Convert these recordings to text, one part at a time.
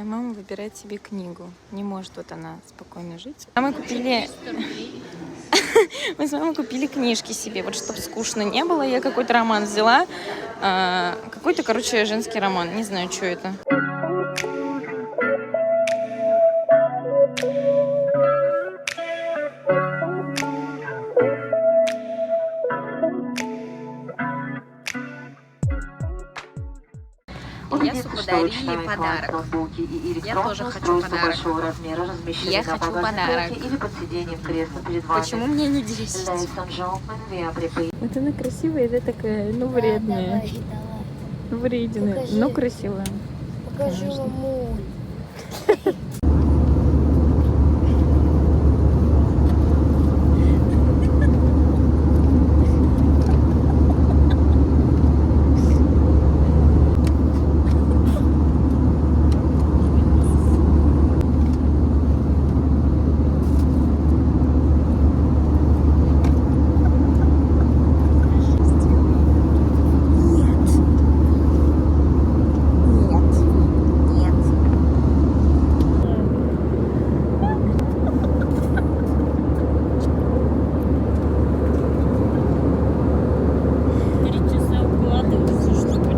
А мама выбирает себе книгу. Не может вот она спокойно жить. А мы купили... Мы с мамой купили книжки себе, вот чтобы скучно не было. Я какой-то роман взяла. Какой-то, короче, женский роман. Не знаю, что это. Ясу подарили подарок. Я тоже хочу подарок. Я хочу подарок. Почему мне не 10? Вот она красивая, это такая, ну, вредная. Вредная, но красивая. Покажи мамуль.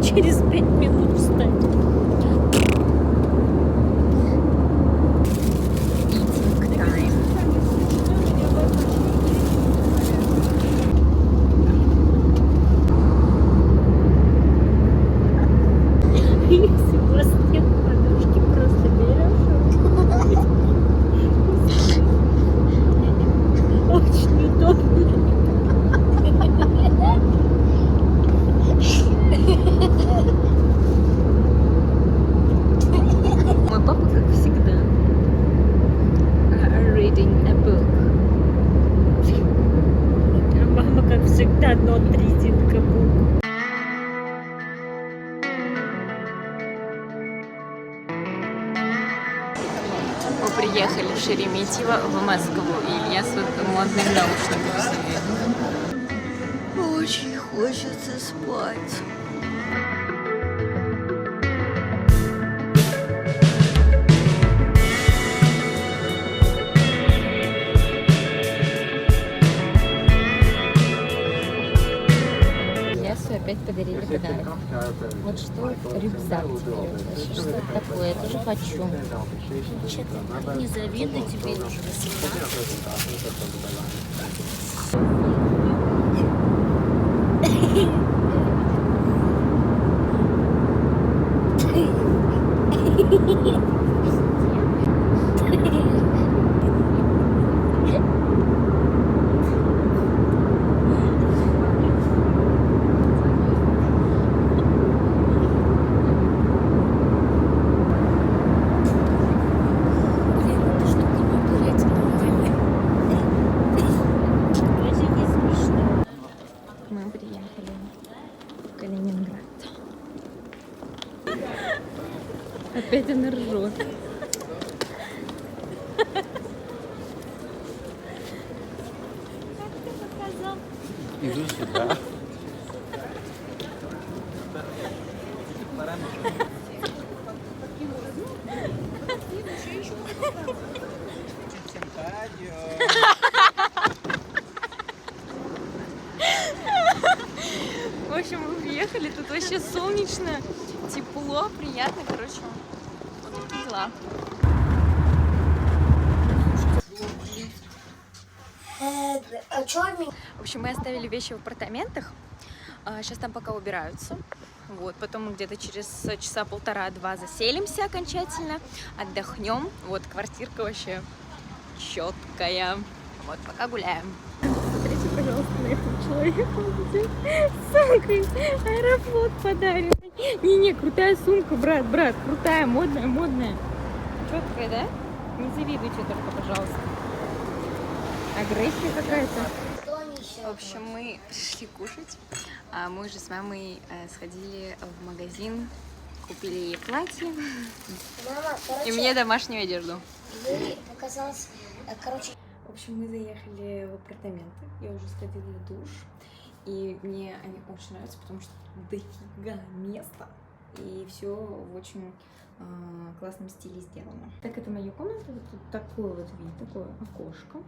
Через 5 минут встать. Если у вас нет подушки, просто берешь. Очень удобно. Мой папа, как всегда, reading a book. А мама, как всегда, not reading a book. Мы приехали в Шереметьево в Москву, и Илья с модным наушником сидит. Очень хочется спать. Опять подарили подарок. Вот что рюкзак теперь. Что это такое? Я тоже хочу. Что-то не завидно тебе уже мы приехали в Калининград. Опять она ржет. Иду сюда. В общем, мы приехали, тут вообще солнечно, тепло, приятно, короче, вот такие дела. В общем, мы оставили вещи в апартаментах, сейчас там пока убираются. Вот, потом мы где-то через часа полтора-два заселимся окончательно, отдохнем. Вот, квартирка вообще четкая. Вот, пока гуляем. Смотрите, пожалуйста, на этого человека. Сумкой Аэрофлот подарен. Не-не, крутая сумка, брат, крутая, модная. Четкая, да? Не завидуйте только, пожалуйста. Агрессия какая-то. В общем, мы пришли кушать, а мы уже с мамой сходили в магазин, купили ей платье и мне домашнюю одежду. Показалось, короче... В общем, мы заехали в апартаменты, я уже сходила в душ, и мне они очень нравятся, потому что дофига места, и все в очень классном стиле сделано. Так, это моя комната, вот тут такой вот вид, такое окошко,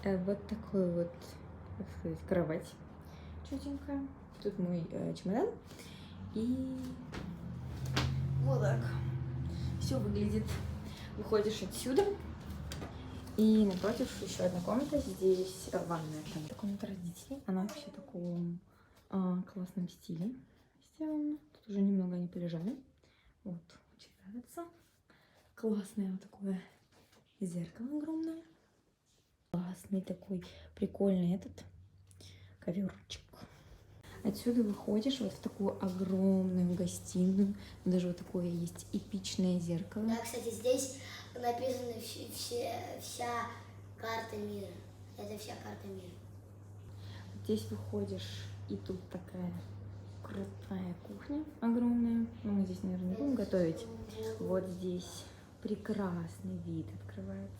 вот такой вот, как сказать, кровать чуденькая. Тут мой чемодан, и вот так все выглядит. Выходишь отсюда, и напротив еще одна комната, здесь ванная. Там комната родителей, она вообще в таком классном стиле сделана. Тут уже немного они полежали. Вот, очень нравится. Классное вот такое зеркало огромное. Классный такой прикольный этот коверчик. Отсюда выходишь вот в такую огромную гостиную. Даже вот такое есть эпичное зеркало. Да, кстати, здесь написано вся карта мира. Это вся карта мира. Здесь выходишь, и тут такая крутая кухня огромная. Но мы здесь, наверное, не будем готовить. Вот здесь прекрасный вид открывается.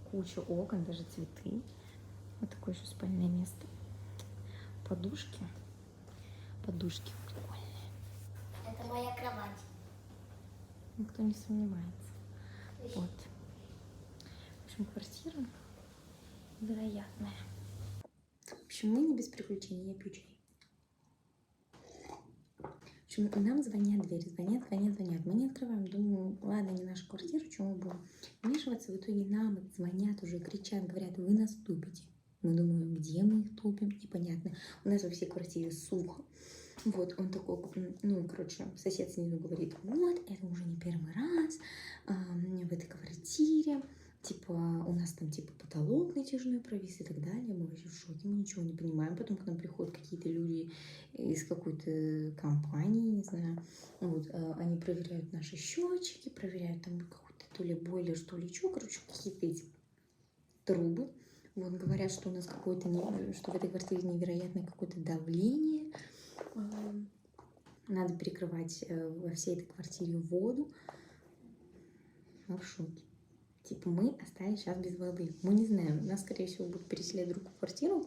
Куча окон, даже цветы. Вот такое еще спальное место. Подушки. Подушки прикольные. Это моя кровать. Никто не сомневается. Вот. В общем, квартира вероятная. В общем, мы не без приключений, я пью чай. В общем, нам звонят в дверь, звонят. Мы не открываем, думаю, ладно, не наша квартира, чего мы будем вмешиваться. В итоге нам звонят, уже кричат, говорят, вы нас тупите. Мы думаем, где мы их тупим, непонятно. У нас во всей квартире сухо. Вот, он такой, ну, короче, сосед снизу говорит, вот, это уже не первый раз в этой квартире. Типа, у нас там, типа, потолок натяжной провис и так далее. Мы вообще в шоке, мы ничего не понимаем. Потом к нам приходят какие-то люди из какой-то компании, не знаю. Вот, они проверяют наши счетчики, проверяют там какой-то то ли бойлер, что ли, что. Короче, какие-то эти трубы. Вот, говорят, что у нас какое-то, что в этой квартире невероятное какое-то давление. Надо перекрывать во всей этой квартире воду. Мы в шоке. Типа, мы остались сейчас без воды. Мы не знаем, нас, скорее всего, будут переселять в другую квартиру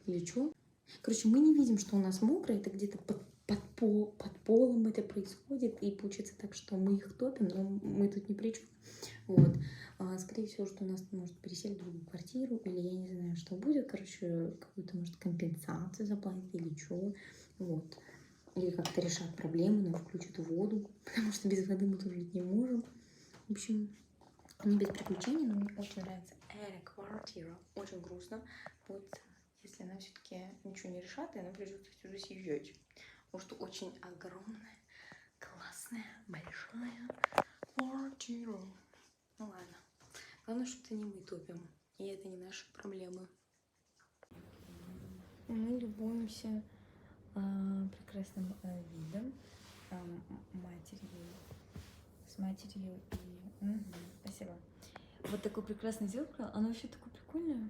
или что. Короче, мы не видим, что у нас мокро, это где-то под полом это происходит, и получается так, что мы их топим, но мы тут ни при чем. Вот. Скорее всего, что нас может переселить в другую квартиру, или я не знаю, что будет. Короче, какую-то, может, компенсацию заплатить или что. Вот. Или как-то решат проблемы, нам включат воду, потому что без воды мы тоже жить не можем. В общем, не без приключений, но мне очень нравится эта квартира. Очень грустно. Вот, если она все-таки ничего не решат, и она придется сюда съезжать. Потому что очень огромная, классная, большая квартира. Ну ладно. Главное, что это не мы топим. И это не наши проблемы. Мы любуемся прекрасным видом с матерью и... спасибо. Вот такое прекрасное зеркало, оно вообще такое прикольное.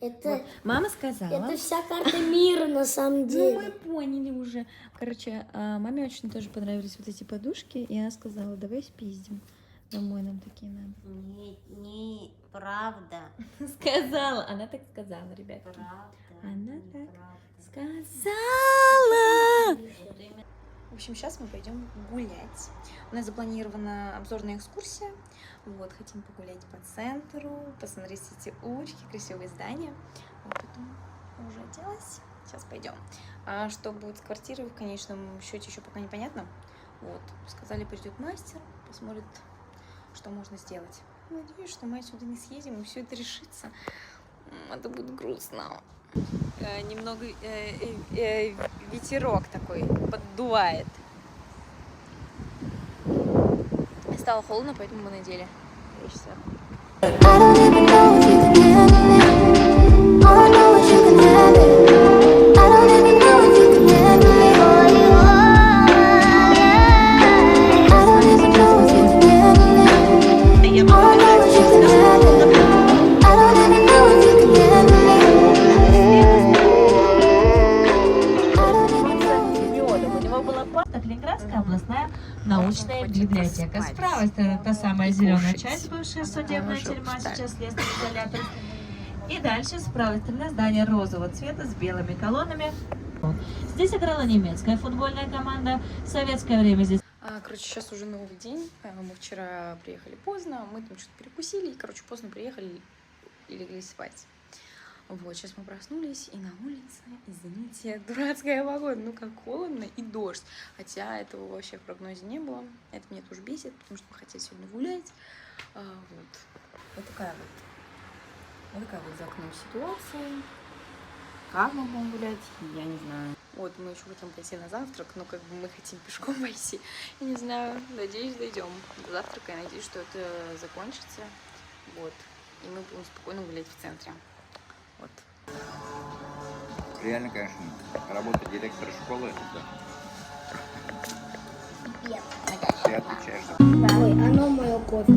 Это, вот. Мама сказала... Это вся карта мира на самом деле. Ну, мы поняли уже. Короче, маме очень тоже понравились вот эти подушки, и она сказала, давай спиздим. Домой нам такие надо. Не правда. Сказала, она так сказала, ребят. Правда. Она так сказала. В общем, сейчас мы пойдем гулять. У нас запланирована обзорная экскурсия. Вот, хотим погулять по центру, посмотреть эти улочки, красивые здания. Вот, потом уже оделась. Сейчас пойдем. А что будет с квартирой в конечном счете, еще пока непонятно. Вот, сказали, придет мастер, посмотрит, что можно сделать. Надеюсь, что мы отсюда не съедем, и все это решится. Это будет грустно. Немного ветерок такой поддувает. Стало холодно, поэтому мы надели вещи сверху. Ленинградская областная научная библиотека. С правой стороны та самая зеленая часть, бывшая судебная тюрьма, сейчас следственный изолятор. И дальше с правой стороны здание розового цвета с белыми колоннами. Здесь играла немецкая футбольная команда. В советское время здесь... Короче, сейчас уже новый день. Мы вчера приехали поздно, мы там что-то перекусили, и, короче, поздно приехали и легли спать. Вот, сейчас мы проснулись, и на улице, извините, дурацкая погода, ну как холодно и дождь. Хотя этого вообще в прогнозе не было. Это меня тоже бесит, потому что мы хотели сегодня гулять. Вот такая вот за окном ситуация. Как мы будем гулять, я не знаю. Вот, мы еще хотим пойти на завтрак, но как бы мы хотим пешком пойти. Я не знаю, надеюсь, дойдем до завтрака. Я надеюсь, что это закончится. Вот. И мы будем спокойно гулять в центре. Вот. Реально, конечно, работа директора школы, да. Ты отвечаешь за... Ой, оно мое кофе.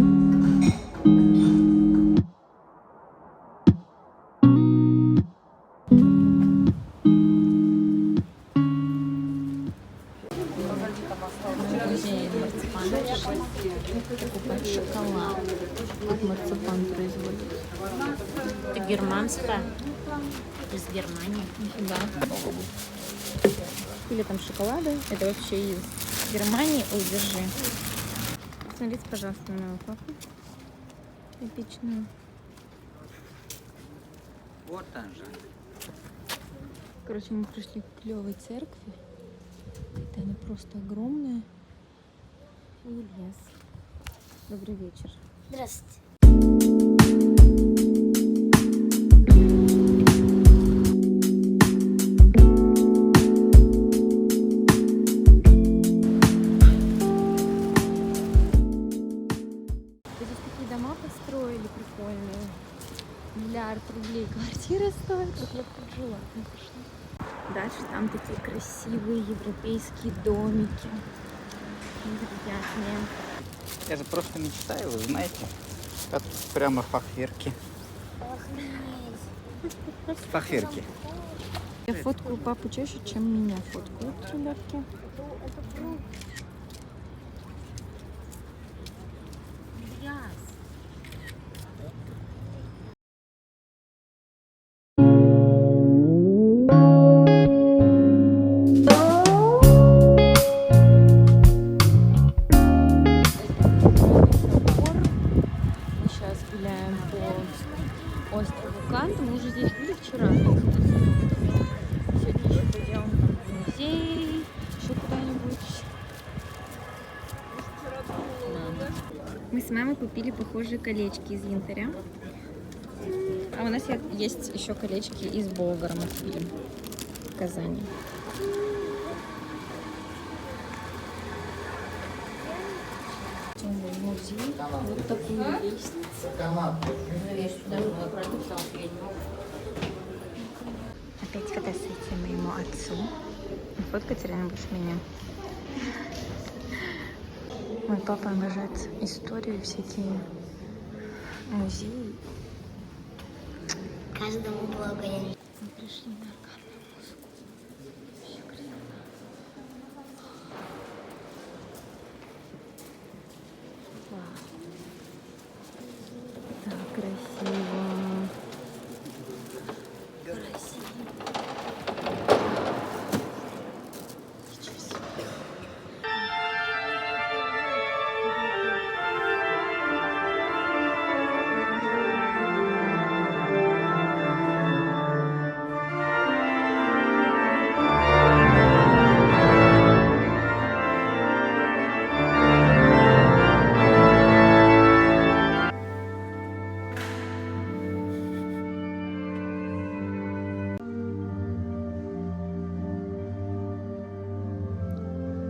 Покупать шоколад. Как марципан производит. Это германская. Из Германии. Да. Или там шоколады. Это вообще из Германии. Ой, держи. Посмотрите, пожалуйста, на моего папу. Эпичную. Вот он же. Короче, мы пришли к клевой церкви. Это она просто огромная. И лес. Добрый вечер. Здравствуйте. Здесь такие дома построили прикольные. 1 миллиард рублей квартира стоит. Вот я тут жила, конечно. Дальше там такие красивые европейские домики. Невероятные. Я же просто мечтаю, вы знаете. Как прямо фахверки. Фахверки. Я фоткаю папу чаще, чем меня фоткают, ребятки. Острову Кант. Мы уже здесь были вчера. Сегодня еще пойдем в музей, еще куда-нибудь. Мы с мамой купили похожие колечки из янтаря. А у нас есть еще колечки из Болгара мы купили в Казани. Музей. Вот такую лестницу. Опять фотосессия моему отцу. Фоткать реально больше меня. Мой папа обожает историю, всякие музеи. Каждому благо. Мы пришли на органную музыку. Вообще криво. Вау. Так красиво. Красиво.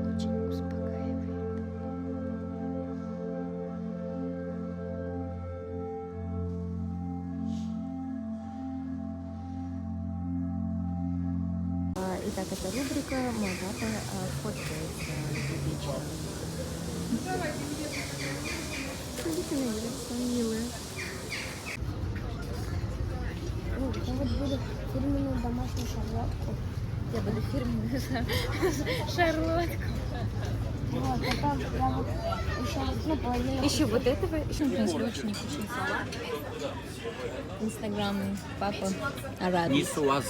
Ничего себе. Очень успокаивает. Итак, это рубрика «Мой папа фоткается вечером». Смотрите на лицо, милые. Ну, я вот буду фирменную домашнюю шарлотку. Я буду фирменную шарлотку. Вот, потом я вот еще, ну, половину. Еще вот этого. Еще, в принципе, очень вкусный салат. Инстаграм папа Арабис. Несу вас.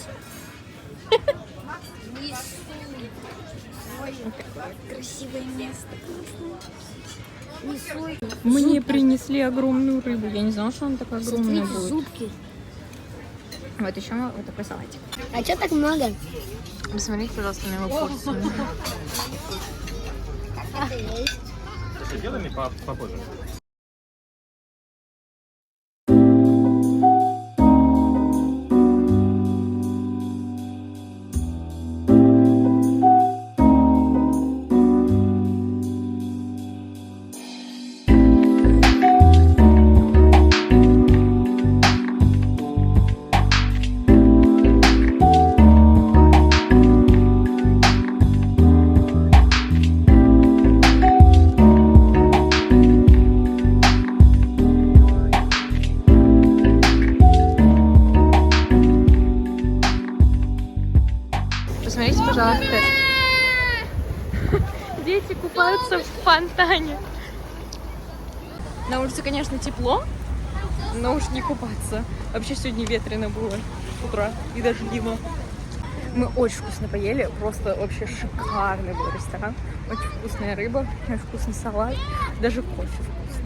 Красивое место. Несу. Мне принесли огромную рыбу. Я не знала, что она такая огромная будет. Зубки. Вот еще вот такой салатик. А что так много? Посмотрите, пожалуйста, на его порцию. Сделаем попозже. Посмотрите, пожалуйста. Дети купаются в фонтане. На улице, конечно, тепло, но уж не купаться. Вообще сегодня ветрено было с утра и дождливо. Мы очень вкусно поели, просто вообще шикарный был ресторан. Очень вкусная рыба, очень вкусный салат, даже кофе вкусный.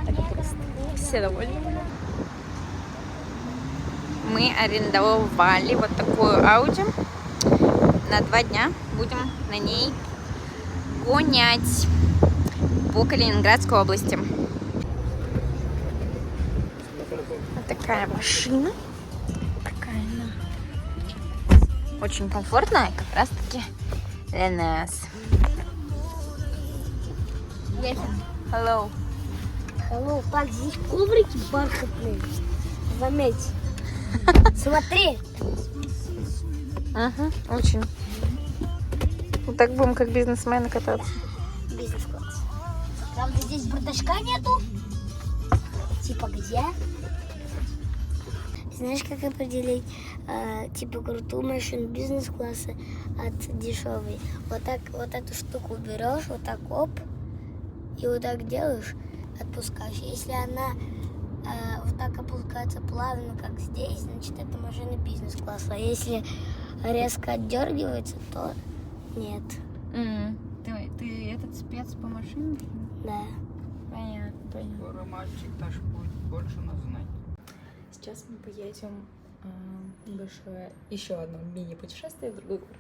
Это просто все довольны. Мы арендовали вот такую Audi. На 2 дня будем на ней гонять по Калининградской области. Вот такая машина. Такая она. Очень комфортная, как раз таки для нас. Hello. Hello, так, здесь коврики бархатные. Заметь. Смотри. Ага, очень. Вот так будем как бизнесмены кататься. Бизнес-класс. Правда, здесь бардачка нету. Типа где? Знаешь, как определить типа крутую машину бизнес-класса от дешевой? Вот так вот эту штуку берешь, вот так оп, и вот так делаешь, отпускаешь. Если она вот так опускается плавно, как здесь, значит это машина бизнес-класса. А если резко отдергивается, то нет. Ты этот спец по машине? Да. Понятно. Скоро мальчик наш будет больше нас знать. Сейчас мы поедем в большое, еще одно мини-путешествие в другой город.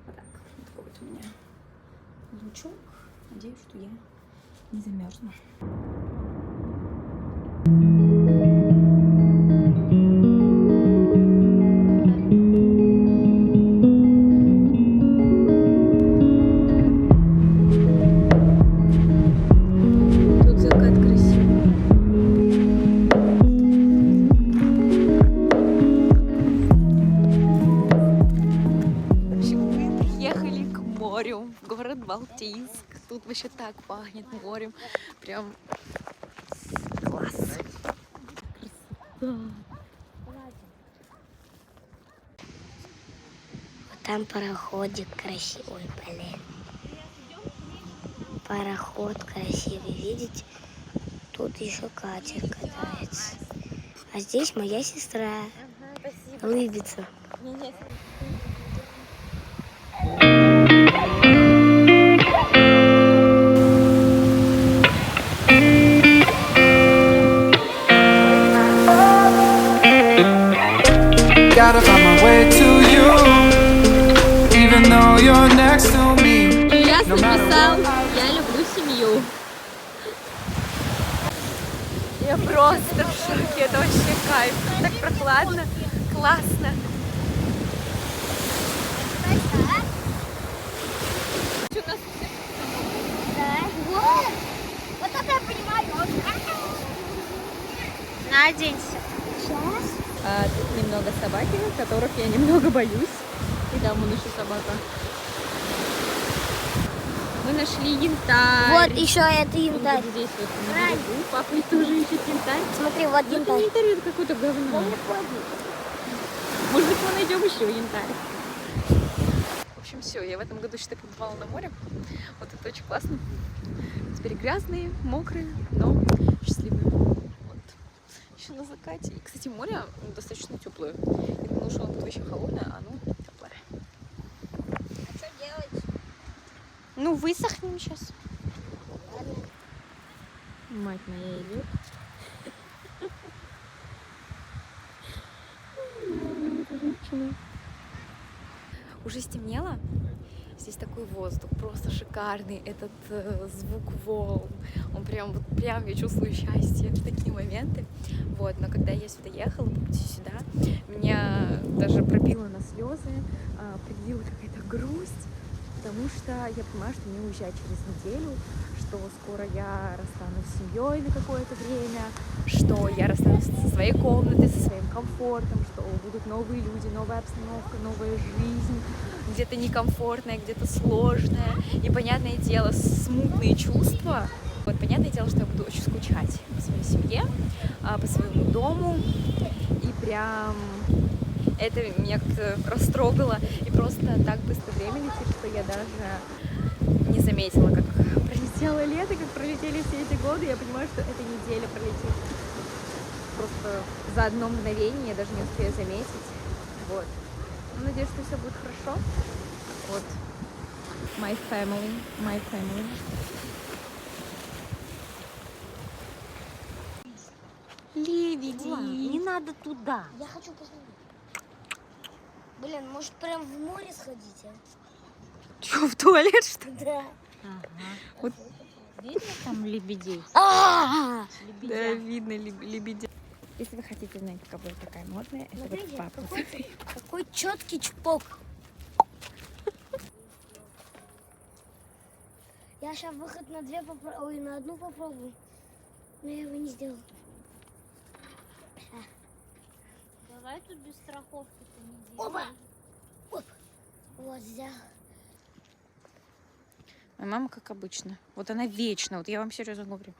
Вот так. Вот такой вот у меня лучок. Надеюсь, что я не замерзну. Тут закат красивый. В общем, мы приехали к морю, в город Балтийск. Тут вообще так пахнет морем. Прям класс. Красота. Там пароходик красивый, блин. Пароход красивый, видите? Тут еще катер катается. А здесь моя сестра улыбится. Gotta find my way to you, even though you're next to me. Ильяс написал: я люблю семью. Я просто в шоке, это вообще кайф. Так прохладно, классно. Вот это я понимаю. Наденься. Тут немного собаки, которых я немного боюсь. И там вон еще собака. Мы нашли янтарь. Вот еще это янтарь. Вот здесь вот на берегу. Папа тоже ищет янтарь. Смотри, вот Это янтарь. не янтарь, это какое-то говно. Может быть, мы найдем еще янтарь. В общем, все, я в этом году, считай, побывала на море. Вот это очень классно. Теперь грязные, мокрые, но счастливые. Вот. Еще на закате. И, кстати, море достаточно теплое. Я думала, что оно будет вообще холодное, а оно теплое. А что делать? Ну, высохнем сейчас. Мать моя идет. Уже стемнело. Здесь такой воздух, просто шикарный. Этот звук волн, он прям, вот прям я чувствую счастье в такие моменты. Вот, но когда я сюда ехала, по пути сюда, меня даже пробило на слезы, прибила какая-то грусть, потому что я понимаю, что мне уезжать через неделю, что скоро я расстанусь с семьей на какое-то время, что я расстанусь со своей комнатой, со своим комфортом, что будут новые люди, новая обстановка, новая жизнь, где-то некомфортная, где-то сложная. И, понятное дело, смутные чувства. Вот, понятное дело, что я буду очень скучать по своей семье, по своему дому. И прям это меня как-то растрогало. И просто так быстро время летит, что я даже не заметила, как пролетело лето, как пролетели все эти годы. Я понимаю, что эта неделя пролетит просто за одно мгновение, я даже не успею заметить. Вот. Надеюсь, что все будет хорошо. Вот. My family, my family. Лебеди. Не надо туда. Я хочу посмотреть. Блин, может прям в море сходить, а? Че, в туалет, что ли? Да. Вот. Видно там лебедей? Да, видно лебедя. Если вы хотите знать, какая такая модная, это вот Смотрите, папа. какой четкий чпок. Я сейчас выход на на одну попробую. Но я его не сделал. Давай тут без страховки-то не Опа! Оп. Вот взял. Моя мама, как обычно. Вот она вечно, вот я вам серьезно говорю.